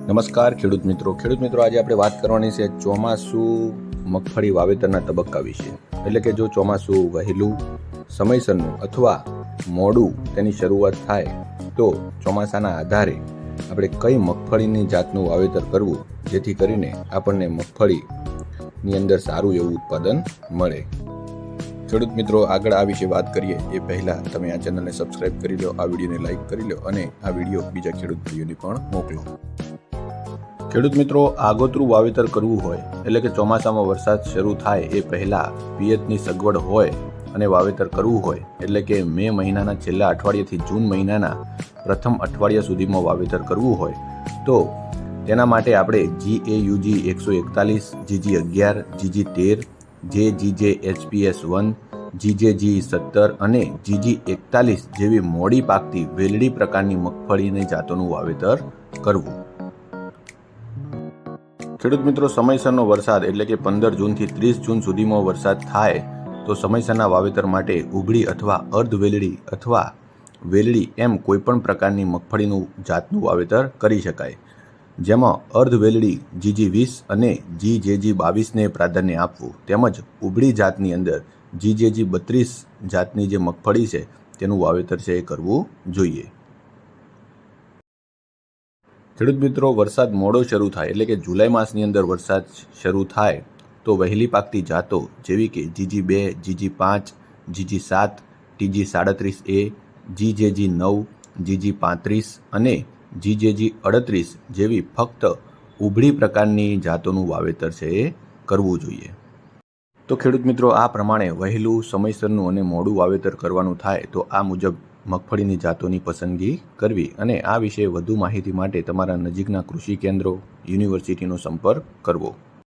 નમસ્કાર ખેડૂત મિત્રો આજે આપણે વાત કરવાની છે ચોમાસું મગફળી વાવેતરના તબક્કા વિશે। એટલે કે જો ચોમાસું વહેલું, સમયસરનું અથવા મોડું તેની શરૂઆત થાય તો ચોમાસાના આધારે આપણે કઈ મગફળીની જાતનું વાવેતર કરવું જેથી કરીને આપણને મગફળીની અંદર સારું એવું ઉત્પાદન મળે। ખેડૂત મિત્રો આગળ આ વિશે વાત કરીએ એ પહેલાં તમે આ ચેનલને સબસ્ક્રાઈબ કરી લો, આ વિડીયોને લાઈક કરી લો અને આ વિડીયો બીજા ખેડૂત ભાઈઓને પણ મોકલો। ખેડૂત મિત્રો, આગોતરું વાવેતર કરવું હોય એટલે કે ચોમાસામાં વરસાદ શરૂ થાય એ પહેલાં પિયતની સગવડ હોય અને વાવેતર કરવું હોય એટલે કે મે મહિનાના છેલ્લા અઠવાડિયાથી જૂન મહિનાના પ્રથમ અઠવાડિયા સુધીમાં વાવેતર કરવું હોય તો તેના માટે આપણે GAUG 141, GG11, GG13, JGJHPS1, GJG17 અને GG41 જેવી મોડી પાકતી વેલડી પ્રકારની મગફળીની જાતોનું વાવેતર કરવું। ખેડૂત મિત્રો, સમયસરનો વરસાદ એટલે કે 15 જૂનથી 30 જૂન સુધીમાં વરસાદ થાય તો સમયસરના વાવેતર માટે ઉઘડી અથવા અર્ધ વેલડી અથવા વેલડી એમ કોઈપણ પ્રકારની મગફળીનું જાતનું વાવેતર કરી શકાય, જેમાં અર્ધ વેલડી GG20 અને GJG22ને પ્રાધાન્ય આપવું તેમજ ઉઘડી જાતની અંદર GJG32 જાતની જે મગફળી છે તેનું વાવેતર છે એ કરવું જોઈએ। ખેડૂત મિત્રો, વરસાદ મોડો શરૂ થાય એટલે કે જુલાઈ માસની અંદર વરસાદ શરૂ થાય તો વહેલી પાકતી જાતો જેવી કે GG2, GG5, GG7, TG37A, GJG9, GG35 અને GJG38 જેવી ફક્ત ઉભળી પ્રકારની જાતોનું વાવેતર છે એ કરવું જોઈએ। તો ખેડૂત મિત્રો, આ પ્રમાણે વહેલું, સમયસરનું અને મોડું વાવેતર કરવાનું થાય તો આ મુજબ મગફળીની જાતોની પસંદગી કરવી અને આ વિશે વધુ માહિતી માટે તમારા નજીકના કૃષિ કેન્દ્રો, યુનિવર્સિટીનો સંપર્ક કરવો।